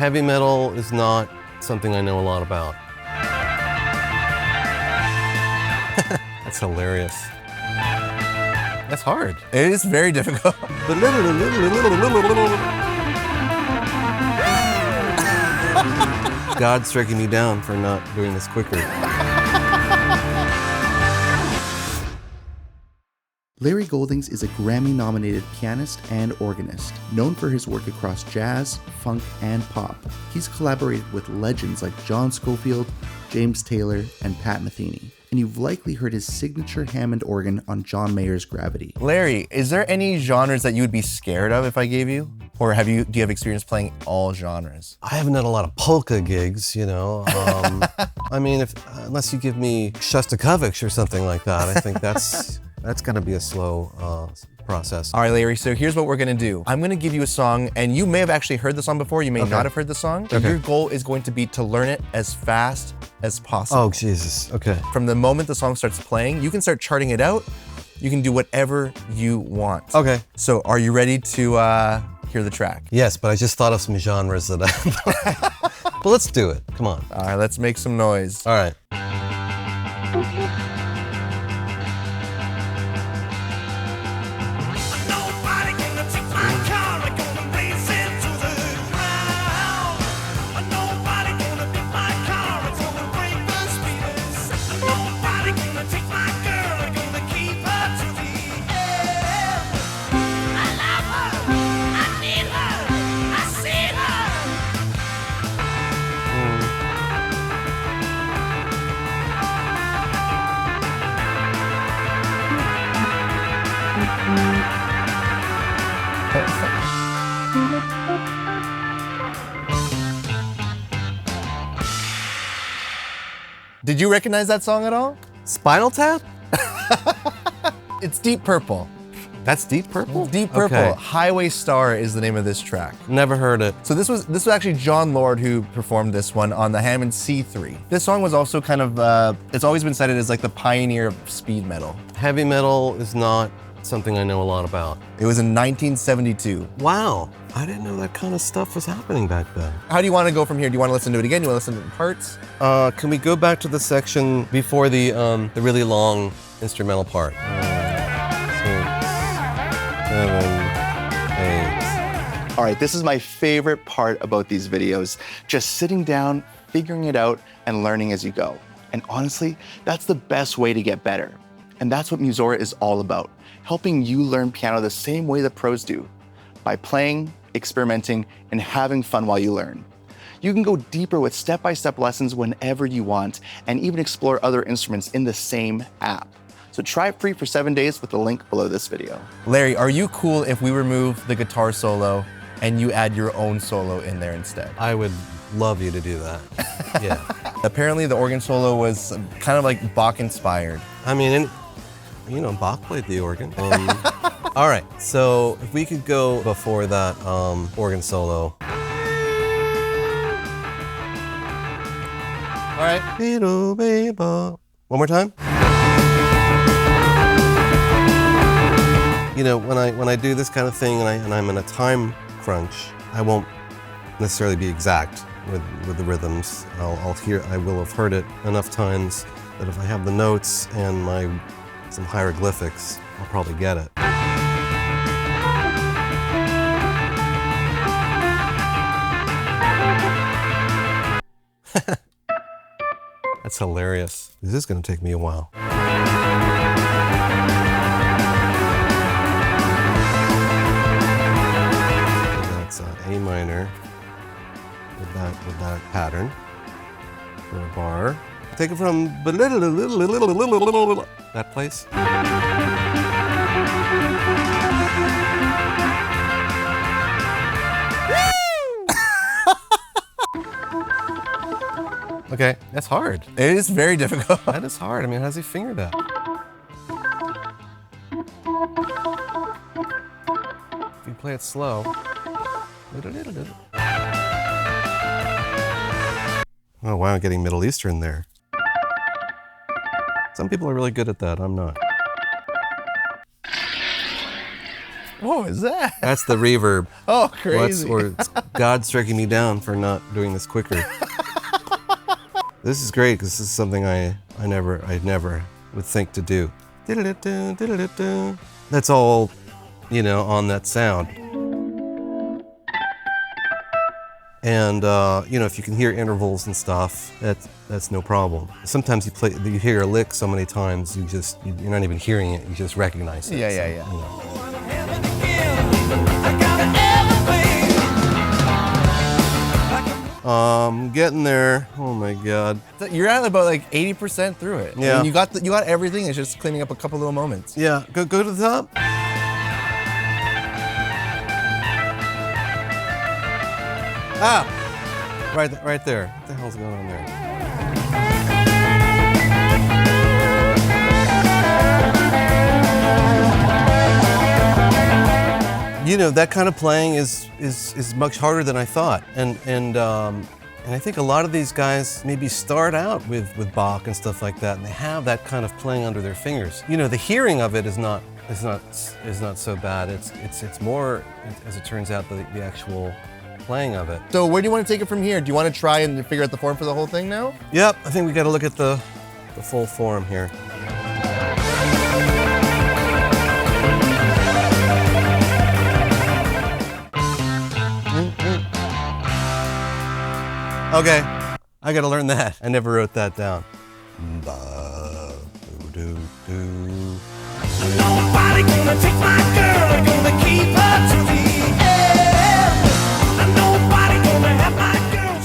Heavy metal is not something I know a lot about. That's hilarious. That's hard. It is very difficult. God's striking me down for not doing this quicker. Larry Goldings is a Grammy-nominated pianist and organist, known for his work across jazz, funk, and pop. He's collaborated with legends like John Scofield, James Taylor, and Pat Metheny, and you've likely heard his signature Hammond organ on John Mayer's Gravity. Larry, is there any genres that you would be scared of if I gave you? Or do you have experience playing all genres? I haven't done a lot of polka gigs, you know. I mean, unless you give me Shostakovich or something like that, I think that's gonna be a slow process. All right, Larry, so here's what we're gonna do. I'm gonna give you a song, and you may have actually heard the song before, you may not have heard the song. Okay. Your goal is going to be to learn it as fast as possible. Oh, Jesus, okay. From the moment the song starts playing, you can start charting it out. You can do whatever you want. Okay. So are you ready to hear the track? Yes, but I just thought of some genres that but let's do it, come on. All right, let's make some noise. All right. Did you recognize that song at all? Spinal Tap? It's Deep Purple. That's Deep Purple? Deep Purple. Okay. Highway Star is the name of this track. Never heard it. So this was actually John Lord who performed this one on the Hammond C3. This song was also kind of, it's always been cited as like the pioneer of speed metal. Heavy metal is not something I know a lot about. It was in 1972. Wow, I didn't know that kind of stuff was happening back then. How do you want to go from here? Do you want to listen to it again? Do you want to listen to the parts? Can we go back to the section before the really long instrumental part? 6, 7, 8. All right, this is my favorite part about these videos, just sitting down, figuring it out, and learning as you go. And honestly, that's the best way to get better. And that's what Musora is all about, helping you learn piano the same way the pros do, by playing, experimenting, and having fun while you learn. You can go deeper with step-by-step lessons whenever you want, and even explore other instruments in the same app. So try it free for 7 days with the link below this video. Larry, are you cool if we remove the guitar solo and you add your own solo in there instead? I would love you to do that. Yeah. Apparently the organ solo was kind of like Bach inspired. I mean, you know, Bach played the organ. All right, so if we could go before that organ solo. All right. One more time. You know, when I do this kind of thing and I'm in a time crunch, I won't necessarily be exact with the rhythms. I will have heard it enough times that if I have the notes and some hieroglyphics, I'll probably get it. That's hilarious. This is going to take me a while. So that's A minor with that pattern for a bar. Take it from that place. Okay, that's hard. It is very difficult. That is hard. I mean, how does he finger that? If you play it slow. Oh wow, getting Middle Eastern there. Some people are really good at that, I'm not. What was that? That's the reverb. Oh, crazy. Or it's God striking me down for not doing this quicker. This is great because this is something I never would think to do. That's all, on that sound. And if you can hear intervals and stuff, that's no problem. Sometimes you hear a lick so many times you're not even hearing it, you just recognize it. Yeah. Getting there. Oh my God. You're at about like 80% through it. Yeah. I mean, you got everything. It's just cleaning up a couple little moments. Yeah. Go to the top. Right there. What the hell's going on there? That kind of playing is much harder than I thought, and I think a lot of these guys maybe start out with Bach and stuff like that, and they have that kind of playing under their fingers. The hearing of it is not so bad. It's more, as it turns out, the actual playing of it. So where do you want to take it from here? Do you want to try and figure out the form for the whole thing now? Yep, I think we got to look at the full form here. Okay, I got to learn that. I never wrote that down. Nobody gonna take my girl, gonna keep her to the end. Nobody gonna have my girl.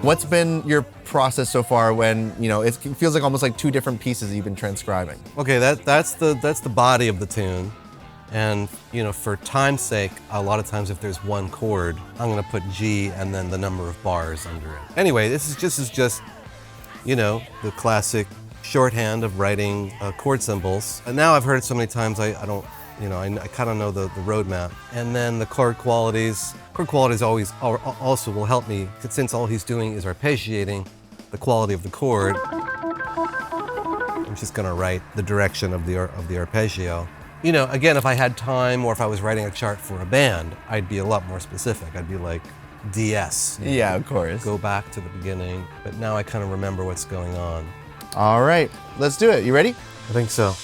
What's been your process so far when, it feels like almost like two different pieces you've been transcribing? Okay, that's the body of the tune. And, for time's sake, a lot of times if there's one chord, I'm gonna put G and then the number of bars under it. Anyway, this is just the classic shorthand of writing chord symbols. And now I've heard it so many times, I don't, I kind of know the roadmap. And then the chord qualities always also will help me, since all he's doing is arpeggiating the quality of the chord. I'm just gonna write the direction of the arpeggio. Again, if I had time or if I was writing a chart for a band, I'd be a lot more specific. I'd be like DS. Yeah, of course. Go back to the beginning. But now I kind of remember what's going on. All right, let's do it. You ready? I think so.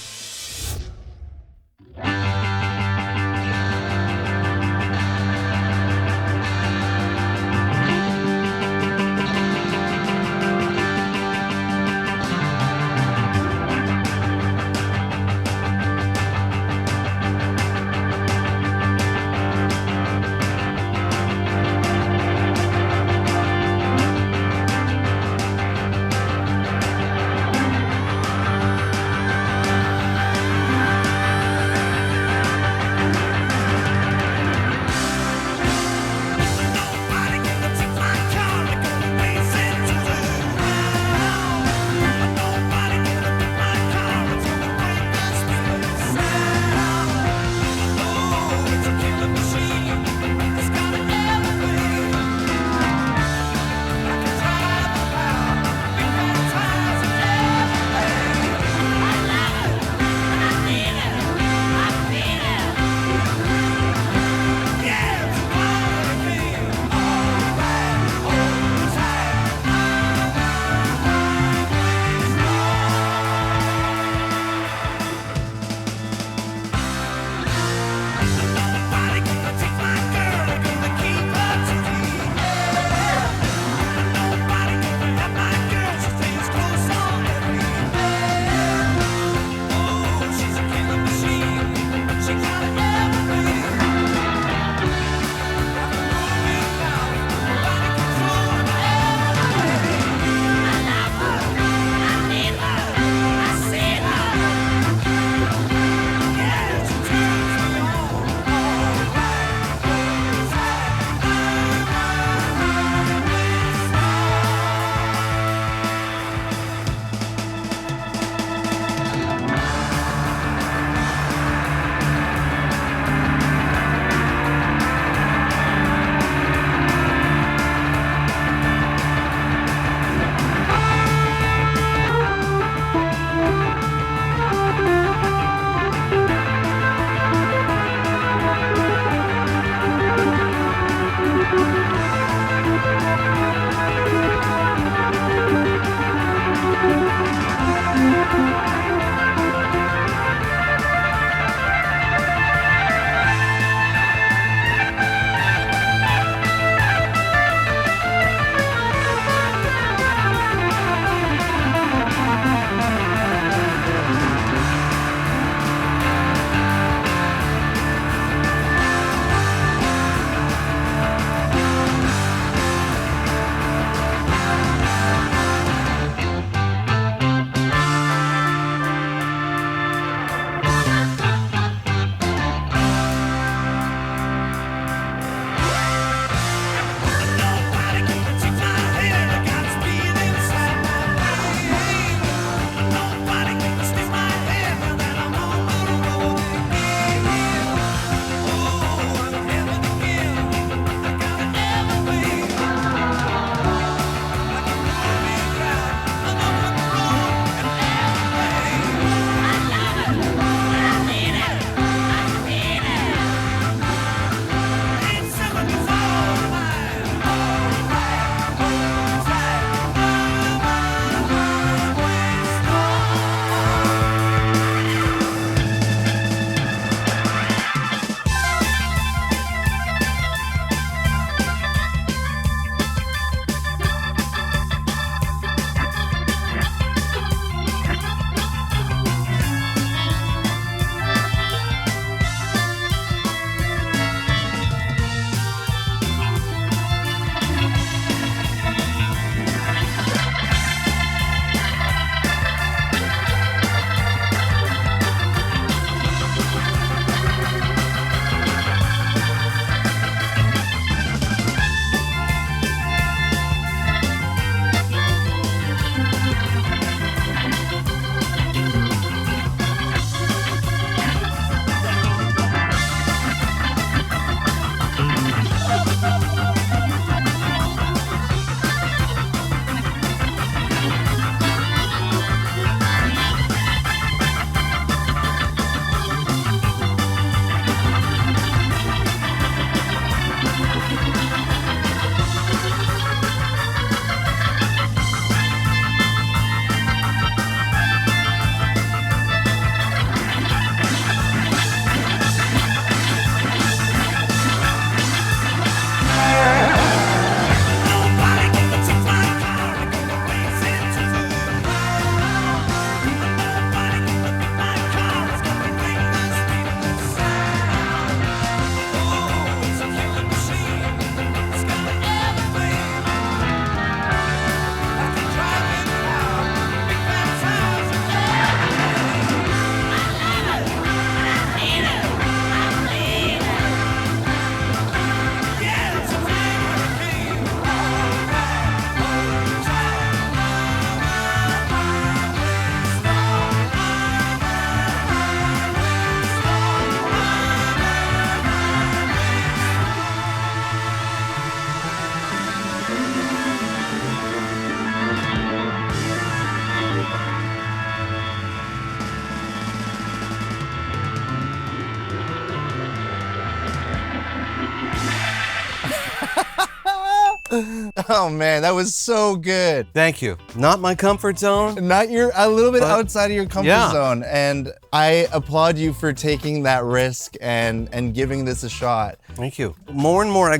Oh man, that was so good. Thank you. Not my comfort zone. Not your, a little bit But- outside of your comfort Yeah. zone. And I applaud you for taking that risk and giving this a shot. Thank you. More and more,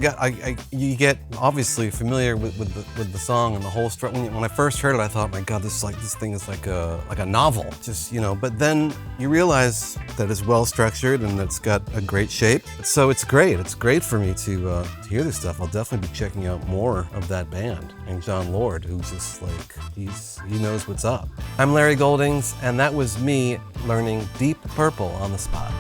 you get obviously familiar with the song and the whole structure. When I first heard it, I thought, my God, this thing is like a novel. Just but then you realize that it's well structured and it's got a great shape. So it's great. It's great for me to hear this stuff. I'll definitely be checking out more of that band and John Lord, who's just like he knows what's up. I'm Larry Goldings, and that was me learning Deep Purple on the spot.